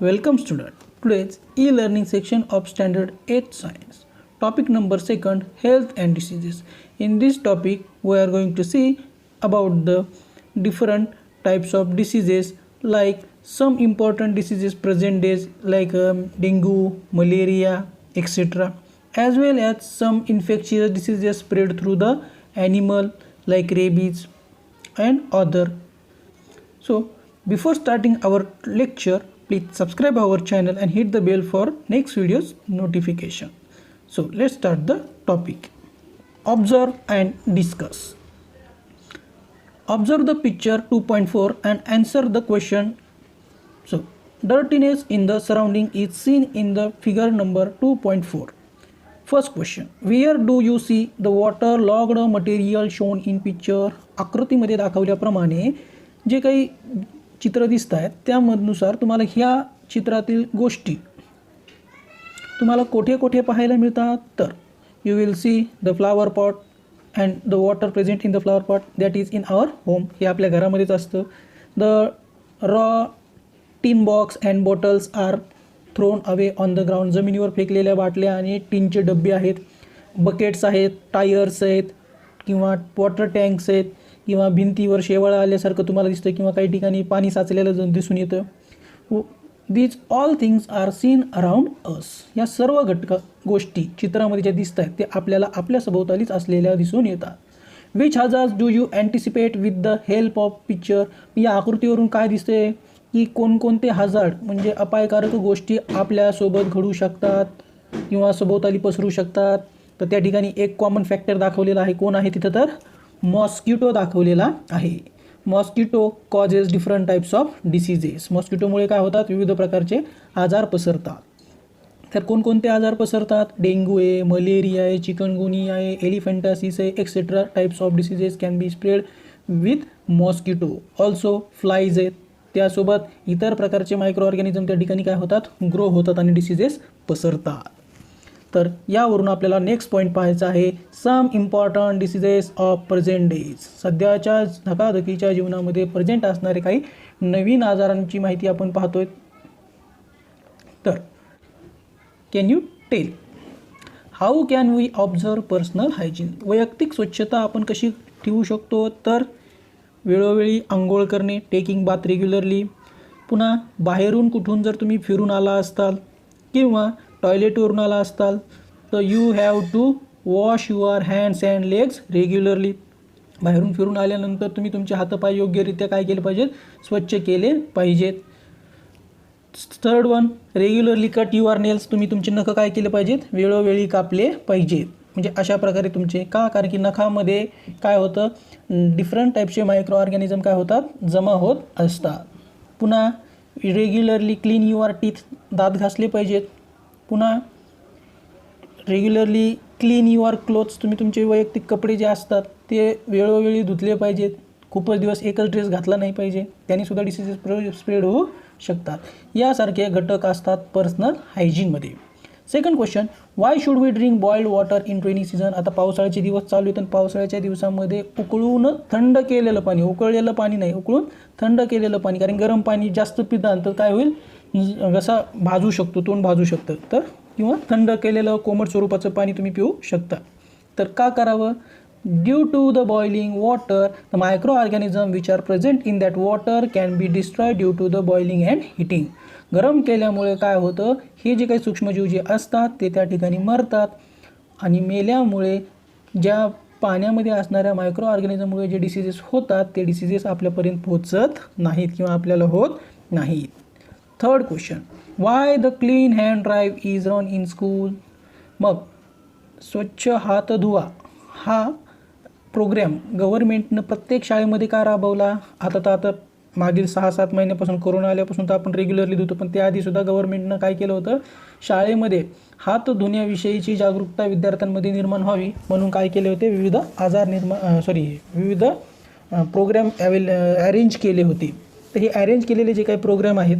Welcome student. Today's e-learning section of standard 8 science. Topic number 2, health and diseases. In this topic we are going to see about the different types of diseases, like some important diseases present days like dengue, malaria, etc., as well as some infectious diseases spread through the animal like rabies and other. So before starting our lecture, please subscribe our channel and hit the bell for next videos notification. So let's start the topic. Observe and discuss. Observe the picture 2.4 and answer the question. So dirtiness in the surrounding is seen in the figure number 2.4. First question, where do you see the water logged material shown in picture? आकृतीमध्ये दाखवल्याप्रमाणे जे काही चित्र दिसत आहेत त्यामधनुसार तुम्हाला ह्या चित्रातील गोष्टी तुम्हाला कोठे कोठे पाहायला मिळतात. तर you will see the flower pot and the water present in the flower pot that is in our home. हे आपल्या घरामध्येच असतं. The raw tin box and bottles are thrown away on the ground. जमिनीवर फेकलेल्या बाटल्या आणि टीनचे डबे आहेत. बकेट्स आहेत, टायर्स आहेत किंवा वॉटर टँक्स आहेत किंवा भिंतीवर शेवाळ आल्यासारखं तुम्हाला दिसतं किंवा काही ठिकाणी पाणी साचलेलं दिसून येतं. These all things are seen around us. या सर्व गोष्टी चित्रामध्ये ज्या दिसत आहेत ते आपल्याला आपल्या सभोवतालीच असलेल्या दिसून येतात. Which hazards do you anticipate with the help of picture. या आकृतीवरून काय दिसते की कोणकोणते हजार्ड म्हणजे अपायकारक गोष्टी आपल्यासोबत घडू शकतात किंवा सभोवताली पसरू शकतात. तर त्या ठिकाणी एक कॉमन फॅक्टर दाखवलेला आहे. कोण आहे तिथं? तर मॉस्किटो दाखवलेला आहे. Mosquito causes different types of diseases. मॉस्किटोमुळे काय होतात? विविध प्रकारचे आजार पसरतात. तर कोणकोणते आजार पसरतात? डेंग्यू आहे, मलेरिया आहे, चिकनगुनिया आहे, एलिफंटासिस आहे, etcetera types of diseases can be spread with mosquito. Also flies आहेत. त्यासोबत इतर प्रकारचे मायक्रो ऑर्गॅनिझम त्या ठिकाणी काय होतात? ग्रो होतात आणि डिसीजेस पसरतात. तर यावरून आपल्याला नेक्स्ट पॉईंट पाहायचा आहे, some important diseases of present days. सध्याच्या धकाधकीच्या जीवनामध्ये प्रेझेंट असणारे काही नवीन आजारांची माहिती आपण पाहतोय. तर can you tell how can we observe personal hygiene. वैयक्तिक स्वच्छता आपण कशी ठेवू शकतो? तर वेळोवेळी आंघोळ करणे, टेकिंग बाथ रेग्युलरली. पुन्हा बाहेरून कुठून जर तुम्ही फिरून आला असताल किंवा टॉयलेटवरून आला असताल तर you have to wash your hands and legs regularly. बाहेरून फिरून आल्यानंतर तुम्ही तुमचे हातपाय योग्यरित्या काय केले पाहिजेत? स्वच्छ केले पाहिजेत. Third one, regularly cut your nails. तुम्ही तुमचे नखं काय केले पाहिजेत? वेळोवेळी कापले पाहिजेत. म्हणजे अशा प्रकारे तुमचे का, कारण की नखामध्ये काय होतं? डिफरंट टाईपचे मायक्रो ऑर्गॅनिझम काय होतात? जमा होत असतात. पुन्हा रेग्युलरली क्लीन युअर टीथ. दात घासले पाहिजेत. पुन्हा रेग्युलरली क्लीन युअर क्लोथ्स. तुम्ही तुमचे वैयक्तिक कपडे जे असतात ते वेळोवेळी धुतले पाहिजेत. खूपच दिवस एकच ड्रेस घातला नाही पाहिजे, त्यानेसुद्धा डिसीजेस स्प्रेड होऊ शकतात. यासारखे घटक असतात पर्सनल हायजीनमध्ये. Second question, why should we drink boiled water in rainy season. आता पावसाळ्याचे दिवस चालू आहेत आणि पावसाळ्याच्या दिवसामध्ये उकळून थंड केलेलं पाणी, उकळलेलं पाणी नाही, उकळून थंड केलेलं पाणी. कारण गरम पाणी जास्त पिताल तर काय होईल? घसा भाजू शकतो, तोंड भाजू शकतं. तर किंवा थंड केलेलं कोमट स्वरूपाचं पाणी तुम्ही पिऊ शकता. तर का करावं? Due to the boiling water the micro organism which are present in that water can be destroy due to the boiling and heating. गरम केल्यामुळे काय होतं? हे जे काही सूक्ष्मजीव जे असतात ते त्या ठिकाणी मरतात आणि मेल्यामुळे ज्या पाण्यामध्ये असणाऱ्या मायक्रो ऑर्गॅनिझममुळे जे डिसीजेस होतात ते डिसीजेस आपल्यापर्यंत पोहोचत नाहीत किंवा आपल्याला होत नाहीत. Third question, why the clean hand drive is run in school. मग स्वच्छ हात धुवा हा प्रोग्रॅम गव्हर्मेंटनं प्रत्येक शाळेमध्ये का राबवला? आता मागील 6-7 महिन्यापासून कोरोना आल्यापासून तर आपण रेग्युलरली धुतो, पण त्याआधीसुद्धा गव्हर्मेंटनं काय केलं होतं? शाळेमध्ये हात धुण्याविषयीची जागरूकता विद्यार्थ्यांमध्ये निर्माण व्हावी म्हणून काय केले होते? विविध विविध प्रोग्रॅम अरेंज केले होते. तर हे अरेंज केलेले जे काही प्रोग्रॅम आहेत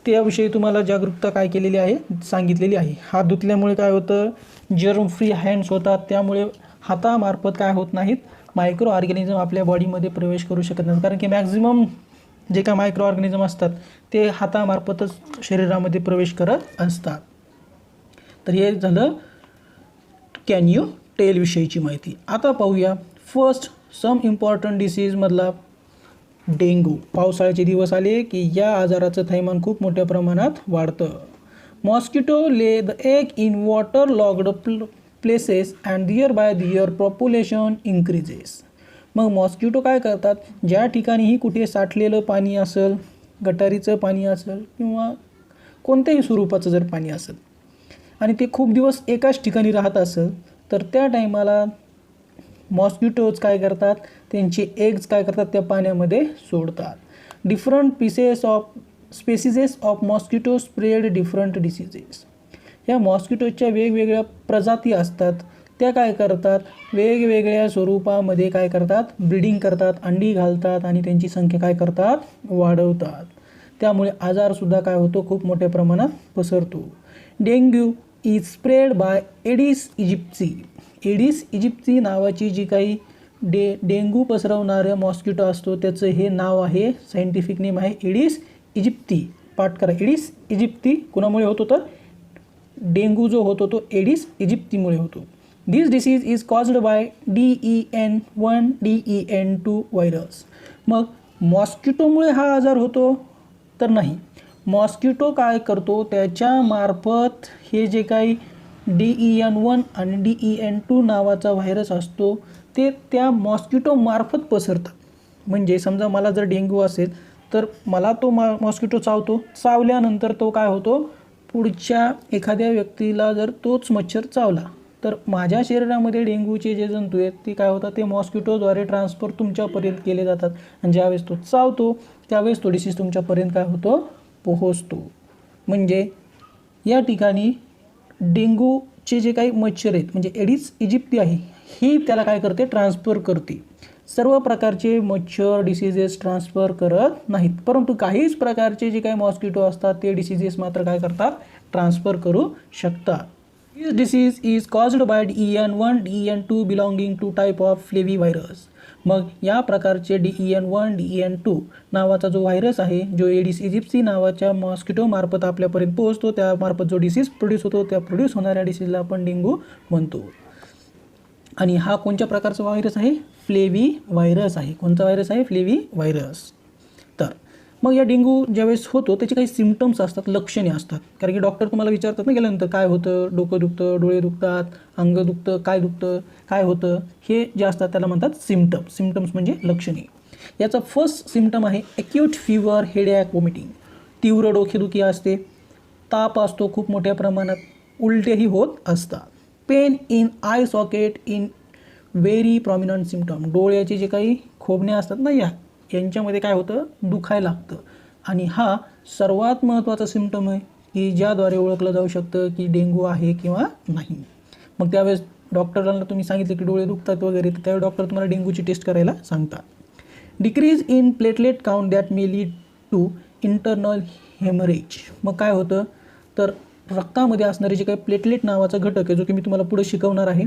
त्याविषयी तुम्हाला जागरूकता काय केलेली आहे? सांगितलेली आहे. हात धुतल्यामुळे काय होतं? जर्म फ्री हँड्स होतात. त्यामुळे हातामार्फत काय होत नाहीत? मायक्रो ऑर्गॅनिझम आपल्या बॉडीमध्ये प्रवेश करू शकत नाहीत. कारण की मॅक्झिमम जे काय मायक्रो ऑर्गॅनिझम असतात ते हातामार्फतच शरीरामध्ये प्रवेश करत असतात. तर हे झालं कॅन यू टेल विषयीची माहिती. आता पाहूया फर्स्ट सम इम्पॉर्टंट डिसीजमधला डेंग्यू. पावसाळ्याचे दिवस आले की या आजाराचं थैमान खूप मोठ्या प्रमाणात वाढतं. Mosquito lay the egg in water logged places and thereby their population increases. मग मॉस्किटो काय करतात, ज्या ठिकाणीही कुठे साठलेलं पाणी असेल, गटारीचं पाणी असेल किंवा कोणत्याही स्वरूपाचं जर पाणी असेल आणि ते खूप दिवस एकाच ठिकाणी राहत असेल तर त्या टायमाला मॉस्किटोज काय करतात, त्यांचे एग्ज काय करतात त्या पाण्यामध्ये सोडतात. Different species of mosquito spread different diseases. या मॉस्किटोच्या वेगवेगळ्या प्रजाती असतात, त्या काय करतात वेगवेगळ्या स्वरूपामध्ये काय करतात ब्रीडिंग करतात, अंडी घालतात आणि त्यांची संख्या काय करतात वाढवतात. त्यामुळे आजारसुद्धा काय होतो खूप मोठ्या प्रमाणात पसरतो. Dengue is spread by Aedes aegypti. Aedes aegypti नावाची जी काही डेंग्यू पसरवणारं मॉस्किटो असतो त्याचं हे नाव आहे, सायंटिफिक नेम आहे एडिस इजिप्ती. पाठ करा, एडिस इजिप्ती. कुणामुळे होतो तर डेंग्यू जो होतो तो एडिस इजिप्तीमुळे होतो. This disease is caused by DEN1 DEN2 virus. मग मॉस्किटोमुळे हा आजार होतो तर नाही. मॉस्किटो काय करतो, त्याच्यामार्फत हे जे काही DEN1 आणि DEN2 नावाचा व्हायरस असतो ते त्या मॉस्किटोमार्फत पसरतात. म्हणजे समजा मला जर डेंग्यू असेल तर मला तो मॉस्किटो चावतो, चावल्यानंतर तो काय होतो, पुढच्या एखाद्या व्यक्तीला जर तोच मच्छर चावला तर माझ्या शरीरामध्ये डेंग्यूचे जे जंतू आहेत ते काय होतात, ते मॉस्किटोद्वारे ट्रान्सफर तुमच्यापर्यंत केले जातात आणि ज्यावेळेस तो चावतो त्यावेळेस तो डिसीज तुमच्यापर्यंत काय होतो पोहोचतो. म्हणजे या ठिकाणी डेंग्यूचे जे काही मच्छर आहेत म्हणजे एडिस इजिप्ती आहे ही त्याला काय करते ट्रान्सफर करते. सर्व प्रकारचे मच्छर डिसीजेस ट्रान्सफर करत नाहीत, परंतु काहीच प्रकारचे जे काही मॉस्किटो असतात ते डिसीजेस मात्र काय करतात ट्रान्सफर करू शकतात. This disease is caused by DEN1 DEN2 belonging to type of flavi virus. मग या प्रकारचे DEN1 DEN2 नावाचा जो व्हायरस आहे जो एडिस इजिप्सी नावाच्या मॉस्किटोमार्फत आपल्यापर्यंत पोहोचतो, त्यामार्फत जो डिसीज प्रोड्यूस होतो त्या प्रोड्यूस होणाऱ्या डिसीजला आपण डेंग्यू म्हणतो. आणि हा कोणत्या प्रकारचा व्हायरस आहे, फ्लेवी व्हायरस आहे. कोणता व्हायरस आहे, फ्लेवी व्हायरस. तर मग या डेंग्यू ज्यावेळेस होतो त्याचे काही सिम्पटम्स असतात, लक्षणे असतात. कारण की डॉक्टर तुम्हाला विचारतात ना गेल्यानंतर काय होतं, डोकं दुखतं, डोळे दुखतात, अंग दुखतं, काय होतं, हे जे असतात त्याला म्हणतात सिम्पटम्स. सिम्पटम्स म्हणजे लक्षणे. याचा फर्स्ट सिम्पटम आहे ॲक्यूट फीवर, हेडॅक, वॉमिटिंग. तीव्र डोकेदुखी असते, ताप असतो खूप मोठ्या प्रमाणात, उलटेही होत असतात. Pain in I socket in very prominent symptom. डोळ्याचे जे काही खोबण्या असतात ना यांच्यामध्ये काय होतं दुखायला लागतं. आणि हा सर्वात महत्त्वाचा सिम्पटम आहे की ज्याद्वारे ओळखलं जाऊ शकतं की डेंग्यू आहे किंवा नाही. मग त्यावेळेस डॉक्टरांना तुम्ही सांगितलं की डोळे दुखतात वगैरे तर त्यावेळी डॉक्टर तुम्हाला डेंग्यूची टेस्ट करायला सांगतात. Decrease in platelet count that may lead to internal haemorrhage. मग काय होतं तर रक्तामध्ये असणारे जे काही प्लेटलेट नावाचा घटक आहे जो की मी तुम्हाला पुढे शिकवणार आहे,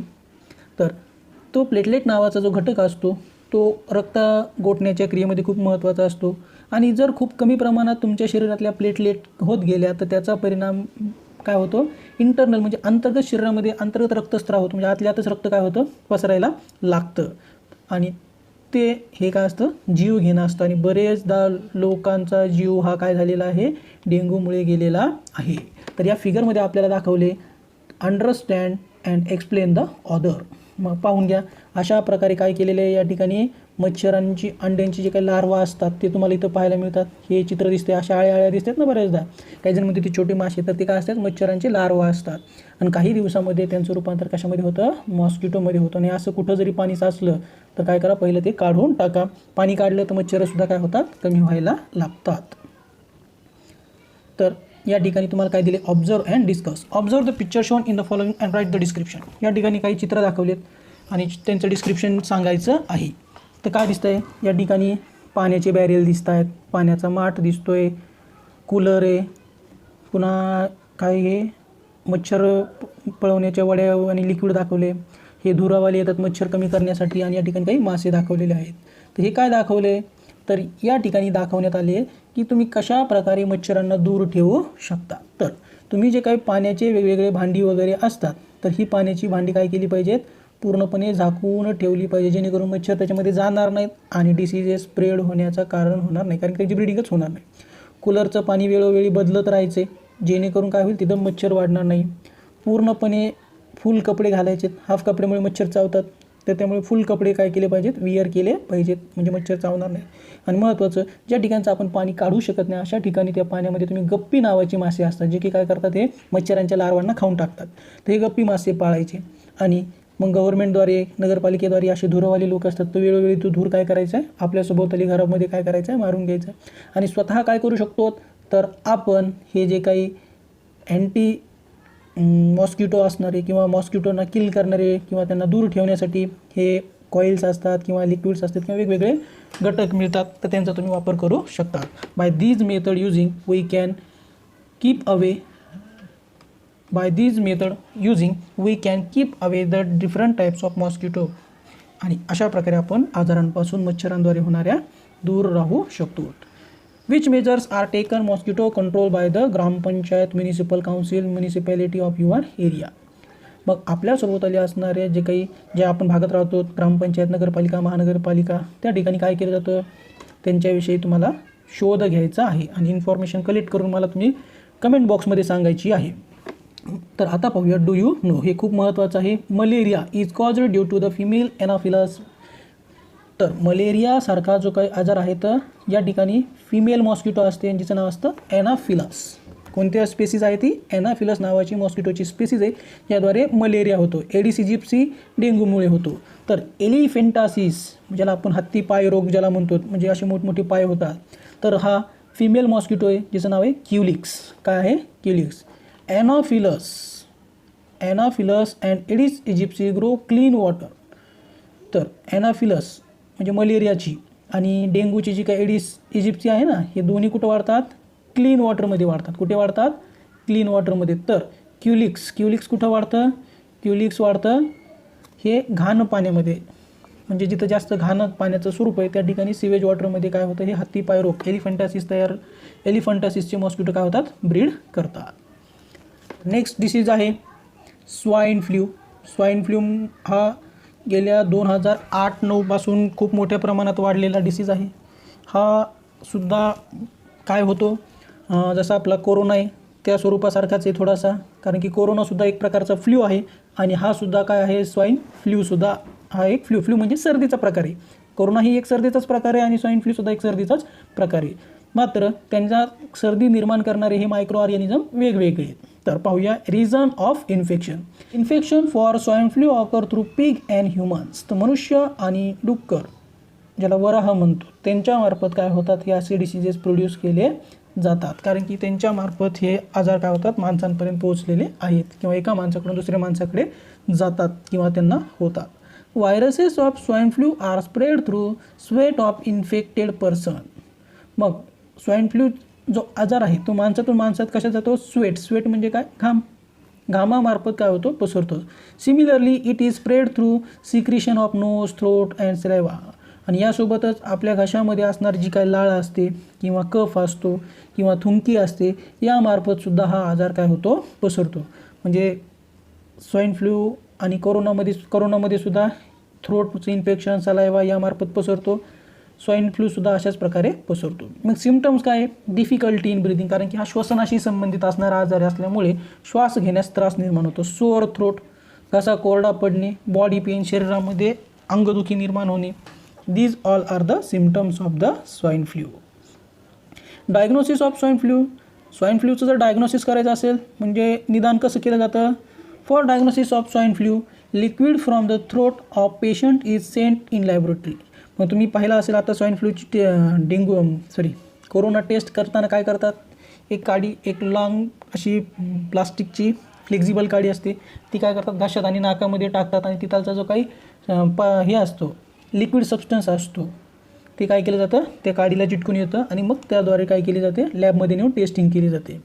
तर तो प्लेटलेट नावाचा जो घटक असतो तो रक्त गोठण्याच्या क्रियेमध्ये खूप महत्त्वाचा असतो. आणि जर खूप कमी प्रमाणात तुमच्या शरीरातल्या प्लेटलेट होत गेल्या तर त्याचा परिणाम काय होतो, इंटरनल म्हणजे अंतर्गत शरीरामध्ये अंतर्गत रक्तस्त्राव होतो, म्हणजे आतल्या आतच रक्त काय होतं पसरायला लागतं. आणि ते हे काय असतं जीव घेणं असतं. आणि बरेचदा लोकांचा जीव हा काय झालेला आहे डेंग्यूमुळे गेलेला आहे. तर या फिगरमध्ये आपल्याला दाखवले understand and explain the other. मग पाहून घ्या अशा प्रकारे काय केलेले आहे या ठिकाणी मच्छरांची अंड्यांची जे काही लार्वा असतात ते तुम्हाला इथं पाहायला मिळतात. हे चित्र दिसते, अशा आळ्या दिसतात ना बऱ्याचदा. काही जण म्हणते ते छोटे मासे, तर ते काय असतात मच्छरांचे लार्वा असतात. आणि काही दिवसामध्ये त्यांचं रूपांतर कशामध्ये होतं मॉस्किटोमध्ये होतं. आणि असं कुठं जरी पाणी साचलं तर काय करा पहिलं ते काढून टाका. पाणी काढलं तर मच्छरसुद्धा काय होतात कमी व्हायला लागतात. तर या ठिकाणी तुम्हाला काय दिले observe and discuss. Observe the picture shown in the following and write the description. या ठिकाणी काही चित्र दाखवलेत आणि त्यांचं डिस्क्रिप्शन सांगायचं आहे. तर काय दिसतं आहे या ठिकाणी पाण्याचे बॅरेल दिसत आहेत, पाण्याचा माठ दिसतो आहे, कूलर आहे, पुन्हा काय हे मच्छर पळवण्याच्या वड्या आणि लिक्विड दाखवले. हे धुरावाले येतात मच्छर कमी करण्यासाठी. आणि या ठिकाणी काही मासे दाखवलेले आहेत. तर हे काय दाखवले तर या ठिकाणी दाखवण्यात आले आहे की तुम्ही कशा प्रकारे मच्छरांना दूर ठेवू शकता. तर तुम्ही जे काही पाण्याचे वेगवेगळे भांडी वगैरे असतात, तर ही पाण्याची भांडी काय केली पाहिजेत, पूर्णपणे झाकून ठेवली पाहिजे, जेणेकरून मच्छर त्याच्यामध्ये जाणार नाहीत आणि डिसीजेस स्प्रेड होण्याचं कारण होणार नाही, कारण त्याची ब्रीडिंगच होणार नाही. कूलरचं पाणी वेळोवेळी बदलत राहायचे, जेणेकरून काय होईल, तिथं मच्छर वाढणार नाही. पूर्णपणे फुल कपडे घालायचे, हाफ कपड्यामुळे मच्छर चावतात, तर त्यामुळे फुल कपडे काय केले पाहिजेत, विअर केले पाहिजेत, म्हणजे मच्छर चावणार नाही. आणि महत्त्वाचं, ज्या ठिकाणचं आपण पाणी काढू शकत नाही अशा ठिकाणी त्या पाण्यामध्ये तुम्ही गप्पी नावाची मासे असतात, जे की काय करतात, हे मच्छरांच्या लार्वांना खाऊन टाकतात. तर हे गप्पी मासे पाळायचे. आणि मग गव्हर्नमेंटद्वारे, नगरपालिकेद्वारे असे धुरवाले लोक असतात, तर वेळोवेळी तो धूर काय करायचा आहे, आपल्या सभोवताली घरामध्ये काय करायचं आहे, मारून घ्यायचं आहे. आणि स्वतः काय करू शकतो, तर आपण हे जे काही अँटी मॉस्किटो असणारे किंवा मॉस्किटोना किल करणारे किंवा त्यांना दूर ठेवण्यासाठी हे कॉइल्स असतात किंवा लिक्विड्स असतात किंवा वेगवेगळे घटक मिळतात, तर त्यांचा तुम्ही वापर करू शकता. By these method using we can keep away the different types of mosquito. आणि अशा प्रकारे आपण आजारांपासून मच्छरांद्वारे होणाऱ्या दूर राहू शकतो. Which measures are taken mosquito control by the gram panchayat, municipal council, municipality of your area. मग आपल्या सभोवताली असणारे जे आपण भागात राहतो, ग्रामपंचायत, नगरपालिका, महानगरपालिका, त्या ठिकाणी काय केलं जातं, त्यांच्याविषयी तुम्हाला शोध घ्यायचा आहे आणि इन्फॉर्मेशन कलेक्ट करून मला तुम्ही कमेंट बॉक्समध्ये सांगायची आहे. तर आता पाहूया, डू यू नो, हे खूप महत्त्वाचं आहे. Malaria is caused due to the female anopheles. तर मलेरियासारखा जो काही आजार आहे, तर या ठिकाणी फिमेल मॉस्किटो असते, जिचं नाव असतं एनाफिलस. कोणत्या स्पेसीज आहे ती, एनाफिलस नावाची मॉस्किटोची स्पेसीज आहे, याद्वारे मलेरिया होतो. एडिस इजिप्सी डेंग्यूमुळे होतो. तर एलिफेंटासिस, ज्याला आपण हत्ती पाय रोग ज्याला म्हणतो, म्हणजे असे मोठमोठे पाय होतात, तर हा फिमेल मॉस्किटो आहे, जिचं नाव आहे क्युलिक्स. काय आहे, Culex. Anopheles and Aedes aegypti grow clean water. तर एनाफिलस म्हणजे मलेरियाची आणि डेंग्यूची जी काही एडिस इजिप्सी आहे ना, हे दोन्ही कुठं वाढतात, क्लीन वॉटरमध्ये वाढतात. कुठे वाढतात, क्लीन वॉटरमध्ये. तर क्युलिक्स कुठं वाढतं, क्युलिक्स वाढतं हे घाण पाण्यामध्ये, म्हणजे जिथं जास्त घाण पाण्याचं स्वरूप आहे त्या ठिकाणी सिवेज वॉटरमध्ये काय होतं, हे हत्तीपाय रोग, एलिफंटासिसचे मॉस्किटो काय होतात, ब्रीड करतात. नेक्स्ट डिसीज आहे स्वाईन फ्ल्यू. स्वाईन फ्ल्यू हा गेल्या 2008-09 पासून खूप मोठ्या प्रमाणात वाढलेला डिसीज आहे. हा सुद्धा काय होतो, जसा आपला कोरोना आहे त्या स्वरूपासारखाच आहे थोडासा, कारण की कोरोनासुद्धा एक प्रकारचा फ्ल्यू आहे आणि हा सुद्धा काय आहे, स्वाईन फ्ल्यूसुद्धा हा एक फ्ल्यू म्हणजे सर्दीचा प्रकार आहे. कोरोना ही एक सर्दीचाच प्रकार आहे आणि स्वाईन फ्ल्यूसुद्धा एक सर्दीचाच प्रकार आहे. मात्र त्यांच्या सर्दी निर्माण करणारे हे मायक्रो ऑर्गॅनिझम वेगवेगळे आहेत. तर पाहूया, reason of infection for swine flu occur through pig and humans. तर मनुष्य आणि डुक्कर, ज्याला वराह म्हणतो, त्यांच्यामार्फत काय होतात, हे असे डिसीजेस प्रोड्यूस केले जातात, कारण की त्यांच्यामार्फत हे आजार काय होतात, माणसांपर्यंत पोहोचलेले आहेत किंवा एका माणसाकडून दुसऱ्या माणसाकडे जातात किंवा त्यांना होतात. Viruses of swine flu are spread through sweat of infected person. मग स्वाईन फ्लू जो आजार आहे तो माणसातून माणसात कशात जातो, स्वेट म्हणजे काय, घामामार्फत काय होतो, पसरतो. Similarly it is spread through secretion of nose, throat and saliva. आणि यासोबतच आपल्या घशामध्ये असणारी जी काही लाळ असते किंवा कफ असतो किंवा थुंकी असते, यामार्फतसुद्धा हा आजार काय होतो, पसरतो. म्हणजे स्वाईन फ्लू आणि कोरोनामध्ये सुद्धा थ्रोटचं इन्फेक्शन, सलाइवा यामार्फत पसरतो. स्वाईन फ्लूसुद्धा अशाच प्रकारे पसरतो. मग सिम्पटम्स काय आहे, डिफिकल्टी इन ब्रिदिंग, कारण की हा श्वसनाशी संबंधित असणारा आजार असल्यामुळे श्वास घेण्यास त्रास निर्माण होतो. सोअर थ्रोट, घसा कोरडा पडणे, बॉडी पेन, शरीरामध्ये अंगदुखी निर्माण होणे. These all are the symptoms of the swine flu. Diagnosis of swine flu. Swine फ्लूचं जर डायग्नोसिस करायचं असेल, म्हणजे निदान कसं केलं जातं, for diagnosis of swine flu liquid from the throat of patient is sent in laboratory. मग तुम्ही पाहिलं असेल आता स्वाईन फ्लूची कोरोना टेस्ट करताना काय करतात, एक लॉंग अशी प्लास्टिकची फ्लेक्झिबल काडी असते, ती काय करतात, घशात आणि नाकामध्ये टाकतात आणि तिथलचा जो काही हे असतो, लिक्विड सबस्टन्स असतो, ते काय केलं जातं, त्या काडीला चिटकून येतं आणि मग त्याद्वारे काय केली जाते, लॅबमध्ये नेऊन टेस्टिंग केली जाते.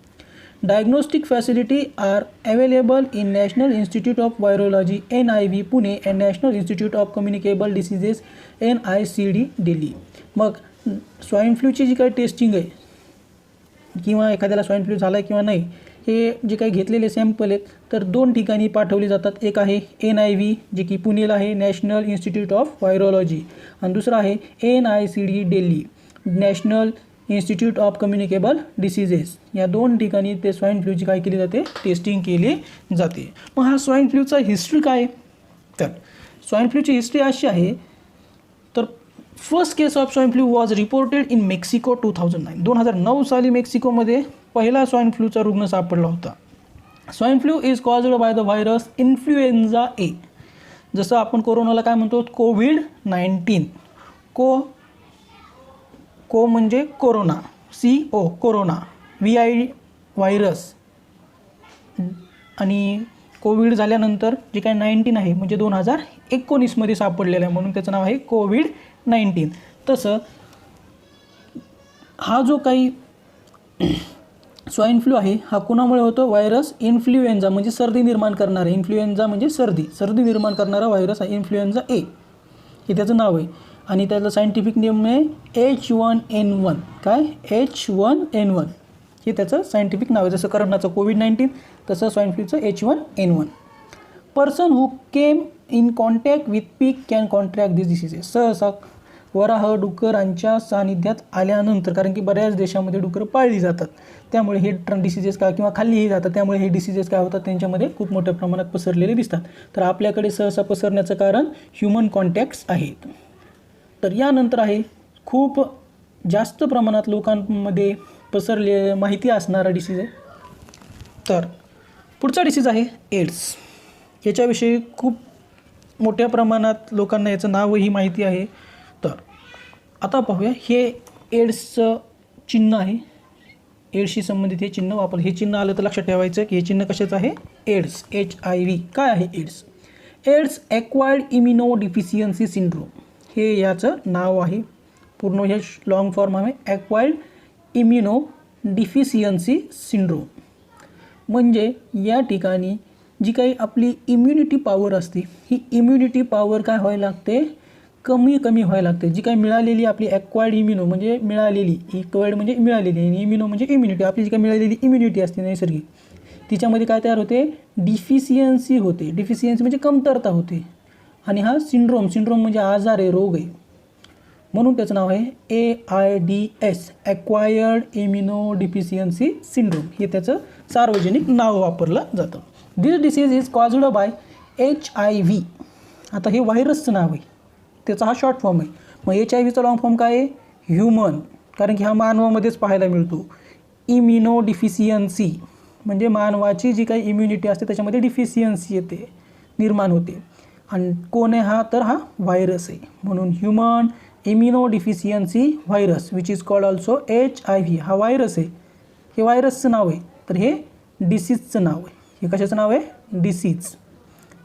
Diagnostic facility are available in national institute of virology NIV Pune and national institute of communicable diseases NICD Delhi. मग स्वाईन फ्लूची जी काही टेस्टिंग आहे किंवा एखाद्याला स्वाईन फ्लू झाला आहे किंवा नाही, हे जे काही घेतलेले सॅम्पल आहेत तर 2 ठिकाणी पाठवले जातात. एक आहे NIV जे की पुणेला आहे, नॅशनल इन्स्टिट्यूट ऑफ व्हायरोलॉजी, आणि दुसरं आहे NICD Delhi, national institute of communicable diseases. या 2 ठिकाणी ते स्वाईन फ्लूची काय केली जाते, टेस्टिंग केली जाते. मग हा स्वाईन फ्लूचा हिस्ट्री काय आहे, तर स्वाईन फ्लूची हिस्ट्री अशी आहे. तर first case of swine flu was reported in Mexico 2009. 2009 साली मेक्सिकोमध्ये पहिला स्वाईन फ्लूचा रुग्ण सापडला होता. Swine flu is caused by the virus influenza A. जसं आपण कोरोनाला काय म्हणतो, कोविड-19. को म्हणजे corona, CO corona, VI virus, आणि कोविड झाल्यानंतर जे काही 19 आहे म्हणजे 2019मध्ये सापडलेलं आहे म्हणून त्याचं नाव आहे कोविड-19. तसं हा जो काही स्वाईन फ्लू आहे हा कोणामुळे होतो, व्हायरस इन्फ्लुएन्झा म्हणजे सर्दी निर्माण करणारा, इन्फ्लुएन्झा म्हणजे सर्दी निर्माण करणारा व्हायरस आहे इन्फ्लुएन्झा ए, हे त्याचं नाव आहे. आणि त्याचं सायंटिफिक नेम आहे H1N1. काय, H1N1 हे त्याचं सायंटिफिक नाव आहे. जसं करोनाचं कोविड-19 तसं स्वाईन फ्लूचं H1N1. Person who came in contact with pig can contract this diseases. सहसा वराह डुकरांच्या सानिध्यात आल्यानंतर, कारण की बऱ्याच देशामध्ये डुकरं पाळली जातात त्यामुळे हे डिसीजेस काय किंवा खाल्लीही जातात त्यामुळे हे डिसीजेस काय होतात त्यांच्यामध्ये खूप मोठ्या प्रमाणात पसरलेले दिसतात. तर आपल्याकडे सहसा पसरण्याचं कारण ह्युमन कॉन्टॅक्ट्स आहेत. तर यानंतर आहे खूप जास्त प्रमाणात लोकांमध्ये पसरले माहिती असणारा डिसीज आहे. तर पुढचा डिसीज आहे एड्स. याच्याविषयी खूप मोठ्या प्रमाणात लोकांना याचं नावही माहिती आहे. तर आता पाहूया, हे एड्सचं चिन्ह आहे, एड्सशी संबंधित हे चिन्ह वापर. हे चिन्ह आलं तर लक्षात ठेवायचं की हे चिन्ह कशाचं आहे, एड्स, HIV. काय आहे AIDS? AIDS acquired immunodeficiency syndrome, हे याचं नाव आहे. पूर्ण हे लॉंग फॉर्म आहे ॲक्वायर्ड इम्युनोडिफिशियन्सी सिंड्रोम. म्हणजे या ठिकाणी जी काही आपली इम्युनिटी पॉवर असते ही इम्युनिटी पॉवर काय व्हायला लागते, कमी व्हायला लागते. जी काही मिळालेली आपली ॲक्वायर्ड इम्युनो म्हणजे मिळालेली, इक्वायर्ड म्हणजे मिळालेली आणि इम्युनो म्हणजे इम्युनिटी, आपली जी काही मिळालेली इम्युनिटी असते नैसर्गिक, तिच्यामध्ये काय तयार होते, डिफिशियन्सी होते. डिफिशियन्सी म्हणजे कमतरता होते. आणि हा सिंड्रोम म्हणजे आजार आहे, रोग आहे, म्हणून त्याचं नाव आहे AIDS, ॲक्वायर्ड इम्युनोडिफिशियन्सी सिंड्रोम. हे त्याचं सार्वजनिक नाव वापरलं जातं. This disease is caused by HIV. आता हे व्हायरसचं नाव आहे, त्याचा हा शॉर्ट फॉर्म आहे. मग HIVचा लॉंग फॉर्म काय आहे, ह्युमन, कारण की हा मानवामध्येच पाहायला मिळतो. इम्युनोडिफिशियन्सी म्हणजे मानवाची जी काही इम्युनिटी असते त्याच्यामध्ये डिफिशियन्सी येते, निर्माण होते. आणि कोण आहे हा, तर हा व्हायरस आहे, म्हणून human immunodeficiency virus which is called also HIV. हा व्हायरस आहे, हे व्हायरसचं नाव आहे. तर हे डिसीजचं नाव आहे. हे कशाचं नाव आहे,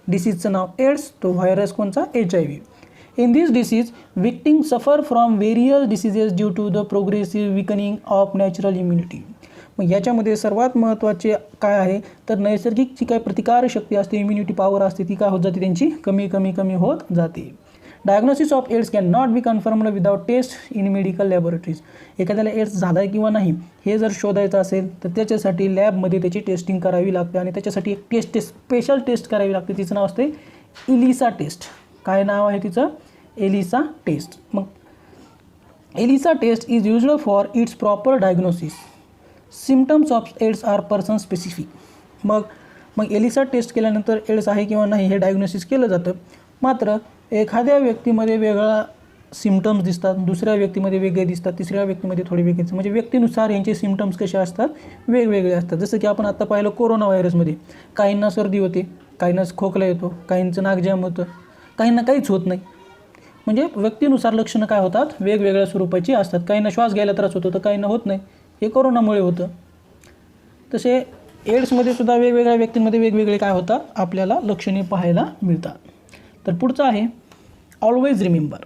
डिसीजचं नाव एड्स, तो व्हायरस कोणचा, HIV. In this disease, victims suffer from various diseases due to the progressive weakening of natural immunity. मग याच्यामध्ये सर्वात महत्त्वाचे काय आहे तर नैसर्गिक जी काही प्रतिकारशक्ती असते, इम्युनिटी पॉवर असते, ती काय होत जाते, त्यांची कमी होत जाते. Diagnosis of AIDS can not be confirmed without test in medical laboratories. एखाद्याला एड्स झाला आहे किंवा नाही हे जर शोधायचं असेल तर त्याच्यासाठी लॅबमध्ये त्याची टेस्टिंग करावी लागते आणि त्याच्यासाठी एक स्पेशल टेस्ट करावी लागते. तिचं नाव असते इलिसा टेस्ट. काय नाव आहे तिचं, एलिसा टेस्ट. मग ELISA test is used for its proper diagnosis. Symptoms of AIDS are person specific. मग एलिसा टेस्ट केल्यानंतर एड्स आहे किंवा नाही हे डायग्नोसिस केलं जातं. मात्र एखाद्या व्यक्तीमध्ये वेगळा सिम्टम्स दिसतात, दुसऱ्या व्यक्तीमध्ये वेगळे दिसतात, तिसऱ्या व्यक्तीमध्ये थोडे वेगळे दिसतात. म्हणजे व्यक्तीनुसार यांचे सिम्टम्स कसे असतात, वेगवेगळे असतात. जसं की आपण आत्ता पाहिलं कोरोना व्हायरसमध्ये काहींना सर्दी होते, काहींना खोकला येतो, काहींचं नाक जाम होतं, काहींना काहीच होत नाही. म्हणजे व्यक्तीनुसार लक्षणं काय होतात, वेगवेगळ्या स्वरूपाची असतात. काहींना श्वास घ्यायला त्रास होतो तर काहींना होत नाही, हे कोरोनामुळे होतं. तसे एड्समध्ये सुद्धा वेगवेगळ्या व्यक्तींमध्ये वेगवेगळे काय होतात, आपल्याला लक्षणे पाहायला मिळतात. तर पुढचं आहे always remember,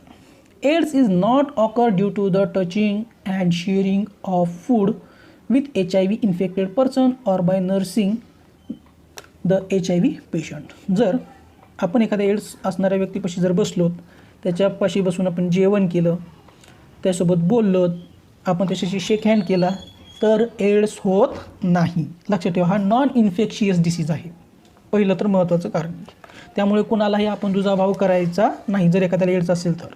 AIDS is not occur due to the touching and sharing of food with HIV infected person or by nursing the HIV patient. जर आपण एखाद्या एड्स असणाऱ्या व्यक्तीपाशी जर बसलो, त्याच्यापाशी बसून आपण जेवण केलं त्यासोबत बोललो, आपण त्याच्याशी शेक हँड केला तर एड्स होत नाही. लक्षात ठेवा, हा नॉन इन्फेक्शियस डिसीज आहे, पहिलं तर महत्त्वाचं कारण. त्यामुळे कुणालाही आपण दुजाभाव करायचा नाही जर एखाद्याला एड्स असेल तर.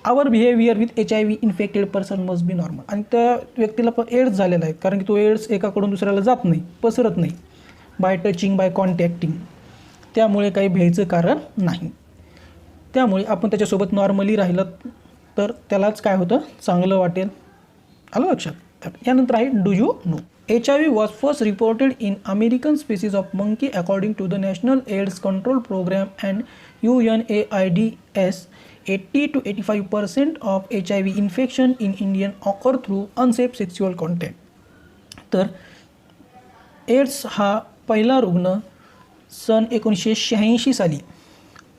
Our behaviour with HIV infected person must be normal. आणि त्या व्यक्तीला पण एड्स झालेला आहे, कारण की तो एड्स एकाकडून दुसऱ्याला जात नाही, पसरत नाही, बाय टचिंग, बाय कॉन्टॅक्टिंग. त्यामुळे काही भ्यायचं कारण नाही. त्यामुळे आपण त्याच्यासोबत नॉर्मली राहिलं तर त्यालाच काय होतं, चांगलं वाटेल. आलं लक्षात. तर यानंतर आहे do you know. HIV was first reported in American species of monkey according to the National AIDS Control Program and UNAIDS. 80 to 85% of HIV infection in Indian occur through unsafe sexual contact. तर AIDS हा पहिला रुग्ण सन 1986 साली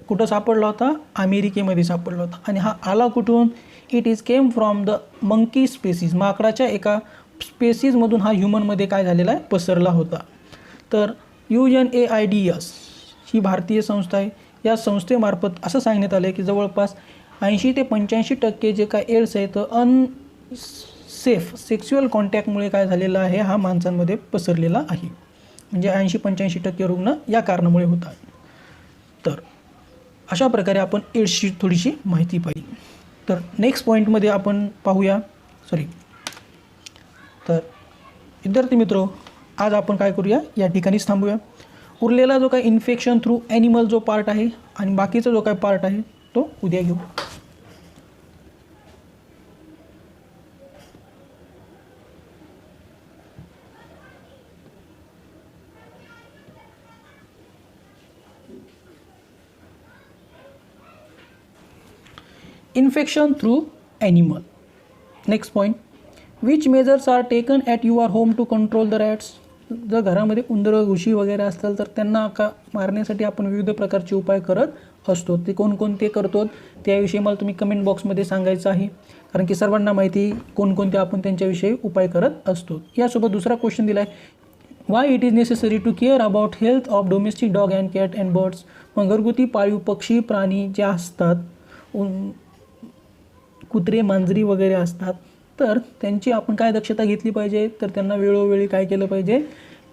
कुठं सापडला होता, अमेरिकेमध्ये सापडला होता. आणि हा आला कुठून, it is came from the monkey species, माकडाच्या एका स्पेसीजमधून हा ह्युमनमध्ये काय झालेला आहे, पसरला होता. तर UNAIDS ही भारतीय संस्था आहे. या संस्थेमार्फत असं सांगण्यात आलं आहे की जवळपास 80 ते 85% जे काय एड्स आहे तर अनसेफ सेक्शुअल कॉन्टॅक्टमुळे काय झालेलं आहे, हा माणसांमध्ये पसरलेला आहे. म्हणजे 80-85% रुग्ण या कारणामुळे होतात. तर अशा प्रकारे आपण एड्सची थोडीशी माहिती पाहिली. तर नेक्स्ट पॉईंटमध्ये आपण पाहूया. तर विद्यार्थी मित्रो, आज आपण काय करूया, या ठिकाणीच थांबूया. उरलेला जो काय इन्फेक्शन थ्रू ॲनिमल जो पार्ट आहे आणि बाकीचा जो काय पार्ट आहे तो उद्या घेऊ. Infection through animal. Next point, which measures are taken at your home to control the rats? जर घरामध्ये उंदरं, घुशी वगैरे असतील तर त्यांना मारण्यासाठी आपण विविध प्रकारचे उपाय करत असतो. ते कोणकोणते करतो त्याविषयी मला तुम्ही कमेंट बॉक्समध्ये सांगायचं आहे, कारण की सर्वांना माहिती कोणकोणते आपण त्यांच्याविषयी उपाय करत असतो. यासोबत दुसरा क्वेश्चन दिला आहे, why it is necessary to care about health of domestic dog and cat and birds. मग घरगुती पाळीव पक्षी प्राणी जे असतात, कुत्रे मांजरी वगैरे असतात, तर त्यांची आपण काय दक्षता घेतली पाहिजे, तर त्यांना वेळोवेळी काय केलं पाहिजे,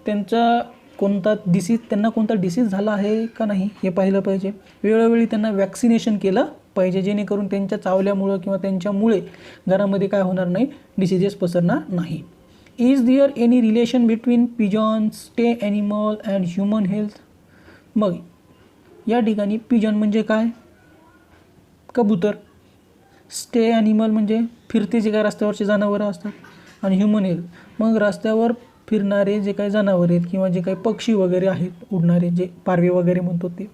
त्यांना कोणता डिसीज झाला आहे का नाही हे पाहिलं पाहिजे. वेळोवेळी त्यांना वॅक्सिनेशन केलं पाहिजे, जेणेकरून त्यांच्या चावल्यामुळं किंवा त्यांच्यामुळे घरामध्ये काय होणार नाही, डिसीजेस पसरणार नाही. Is there any relation between pigeon, stray animal and human health. मग या ठिकाणी पिजॉन म्हणजे काय, कबूतर. स्टे ॲनिमल म्हणजे फिरते जे काय रस्त्यावरचे जनावरं असतात. आणि ह्युमन हेल्थ मग रस्त्यावर फिरणारे जे काही जनावर आहेत किंवा जे काही पक्षी वगैरे आहेत, उडणारे जे पारवे वगैरे म्हणतो ते,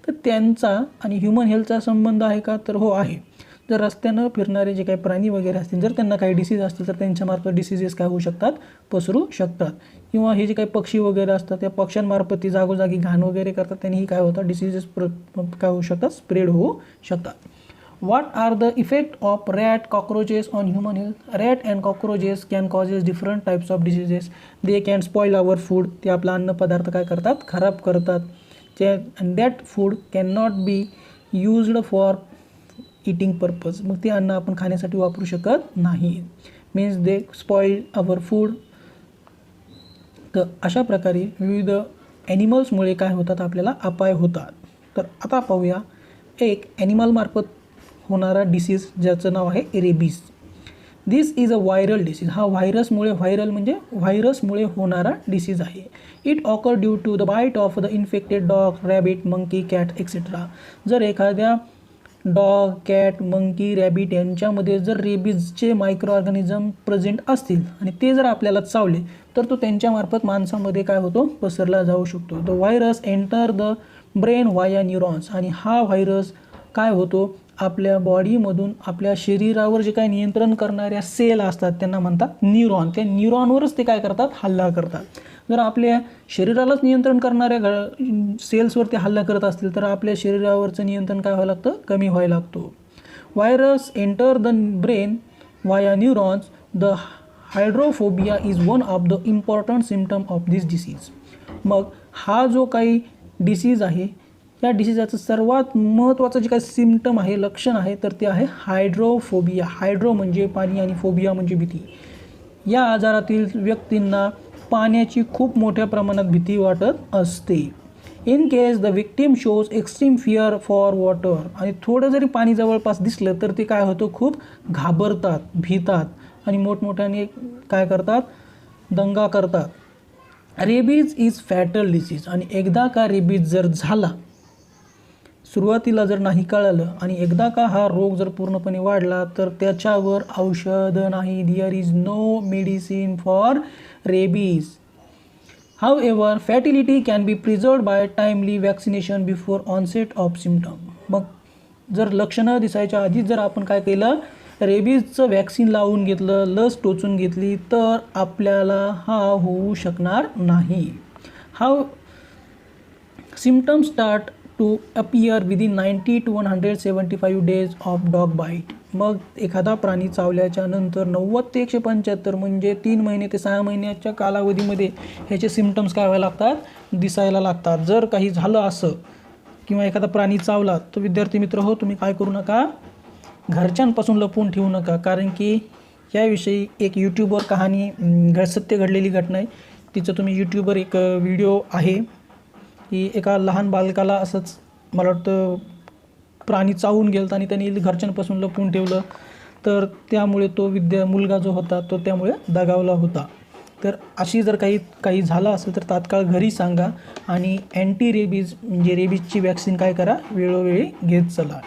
तर त्यांचा आणि ह्युमन हेल्थचा संबंध आहे का, तर हो आहे. जर रस्त्यानं फिरणारे जे काही प्राणी वगैरे असतील, जर त्यांना काही डिसीज असतील तर त्यांच्यामार्फत डिसीजेस काय होऊ शकतात, पसरू शकतात. किंवा हे जे काही पक्षी वगैरे असतात त्या पक्ष्यांमार्फत ती जागोजागी घाण वगैरे करतात, त्यांनीही काय होतं, डिसीजेस काय होऊ शकतात, स्प्रेड होऊ शकतात. What are the effect of rat, cockroaches on human health? Rat and cockroaches can causes different types of diseases. They can spoil our food. ते आपला अन्न पदार्थ काय करतात, खराब करतात. And that food cannot be used for eating purpose. मग ते अन्न आपण खाण्यासाठी वापरू शकत नाही. Means they spoil our food. तर अशा प्रकारे विविध ॲनिमल्समुळे काय होतात, आपल्याला अपाय होतात. तर आता पाहूया एक ॲनिमलमार्फत होणारा डिसीज ज्याचं नाव आहे rabies. This is a viral disease. हा व्हायरसमुळे होणारा डिसीज आहे. It occur due to the bite of the infected dog, rabbit, monkey, cat etcetera. जर एखाद्या डॉग, कॅट, मंकी, रॅबिट यांच्यामध्ये जर रेबीजचे मायक्रो ऑर्गॅनिझम प्रेझेंट असतील आणि ते जर आपल्याला चावले तर तो त्यांच्यामार्फत माणसामध्ये काय होतो, पसरला जाऊ शकतो. The virus enter the brain via neurons. आणि हा व्हायरस काय होतो, आपल्या बॉडीमधून आपल्या शरीरावर जे काही नियंत्रण करणाऱ्या सेल असतात त्यांना म्हणतात न्यूरॉन. त्या न्यूरॉनवरच ते काय करतात, हल्ला करतात. जर आपल्या शरीरालाच नियंत्रण करणाऱ्या सेल्सवरती हल्ला करत असतील तर आपल्या शरीरावरचं नियंत्रण काय व्हायला लागतं, कमी व्हायला लागतो. Virus enter the brain via neurons. The hydrophobia is one of the important symptom of this disease. मग हा जो काही डिसीज आहे या डिसीजाचं सर्वात महत्त्वाचं जे काही सिम्पटम आहे, लक्षण आहे, तर ते आहे हायड्रोफोबिया. हायड्रो म्हणजे पाणी आणि फोबिया म्हणजे भीती. या आजारातील व्यक्तींना पाण्याची खूप मोठ्या प्रमाणात भीती वाटत असते. In case the victim shows extreme fear for water, आणि थोडं जरी पाणी जवळपास दिसलं तर ते काय होतं, खूप घाबरतात, भीतात आणि मोठमोठ्याने काय करतात, दंगा करतात. रेबीज इज फॅटल डिसीज, आणि एकदा का रेबीज जर झाला, सुरुवातीला जर नाही कळालं आणि एकदा का हा रोग जर पूर्णपणे वाढला तर त्याच्यावर औषध नाही. There is no medicine for rabies. However, fertility can be preserved by timely vaccination before onset of symptom. मग जर लक्षणं दिसायच्या आधीच जर आपण काय केलं, रेबीजचं वॅक्सिन लावून घेतलं, लस टोचून घेतली, तर आपल्याला हा होऊ शकणार नाही. How symptoms start to appear within 90 to 175 days of dog bite. मग एखादा प्राणी चावल्याच्या नंतर 90 ते 175 म्हणजे 3 महिने ते 6 महिन्याच्या कालावधीमध्ये ह्याचे सिम्पटम्स काय व्हायला लागतात, दिसायला लागतात. जर काही झालं असं किंवा एखादा प्राणी चावला तर विद्यार्थी मित्र हो, तुम्ही काय करू नका, घरच्यांपासून लपवून ठेवू नका. कारण की याविषयी एक यूट्यूबवर कहाणी, सत्य घडलेली घटना आहे, तिचं तुम्ही यूट्यूबवर एक व्हिडिओ आहे की एका लहान बालकाला असंच मला वाटतं प्राणी चावून गेलं आणि त्यांनी घरच्यांपासून लपवून ठेवलं, तर त्यामुळे तो मुलगा जो होता तो त्यामुळे दगावला होता. तर अशी जर काही झालं असेल तर तात्काळ घरी सांगा आणि अँटी रेबीज म्हणजे रेबीजची वॅक्सिन काय करा, वेळोवेळी घेत चला.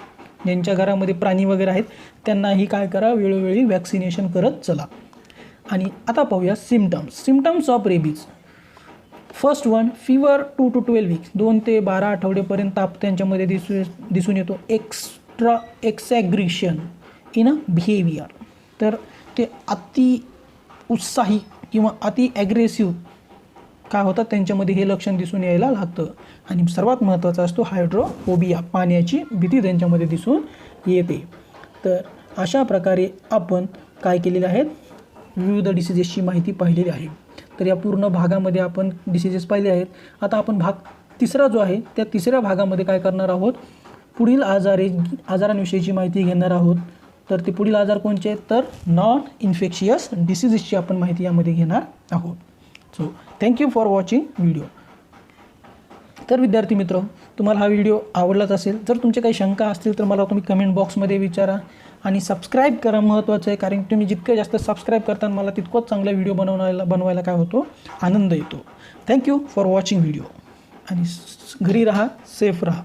ज्यांच्या घरामध्ये प्राणी वगैरे आहेत त्यांनाही काय करा, वेळोवेळी वॅक्सिनेशन करत चला. आणि आता पाहूया symptoms of rabies. First one, fever 2 to 12 weeks, 2 ते 12 आठवडेपर्यंत ताप त्यांच्यामध्ये दिसून येतो. एक्सॅग्रेशन इन अ बिहेवियर, तर ते अति उत्साही किंवा अति ॲग्रेसिव्ह काय होतात त्यांच्यामध्ये हे लक्षण दिसून यायला लागतं. आणि सर्वात महत्त्वाचा असतो हायड्रोफोबिया, पाण्याची भीती त्यांच्यामध्ये दिसून येते. तर अशा प्रकारे आपण काय केलेले आहेत, विविध डिसीजेसची माहिती पाहिलेली आहे. तर या पूर्ण भागामध्ये आपण डिसीजेस पाहिले आहेत. आता आपण भाग तिसरा जो आहे त्या तिसऱ्या भागामध्ये काय करणार आहोत, पुढील आजारांविषयीची माहिती घेणार आहोत. तर ते पुढील आजार कोणते आहेत, तर नॉन इन्फेक्शियस डिसीजेसची आपण माहिती यामध्ये घेणार आहोत. So thank you for watching video. तर विद्यार्थी मित्र, तुम्हाला हा व्हिडिओ आवडलाच असेल, जर तुमचे काही शंका असतील तर मला तुम्ही कमेंट बॉक्समध्ये विचारा आणि सबस्क्राईब करा. महत्त्वाचं आहे, कारण तुम्ही जितकं जास्त सबस्क्राईब करता मला तितकंच चांगला व्हिडिओ बनवायला काय होतो, आनंद येतो. थँक्यू फॉर वॉचिंग व्हिडिओ आणि घरी राहा, सेफ राहा.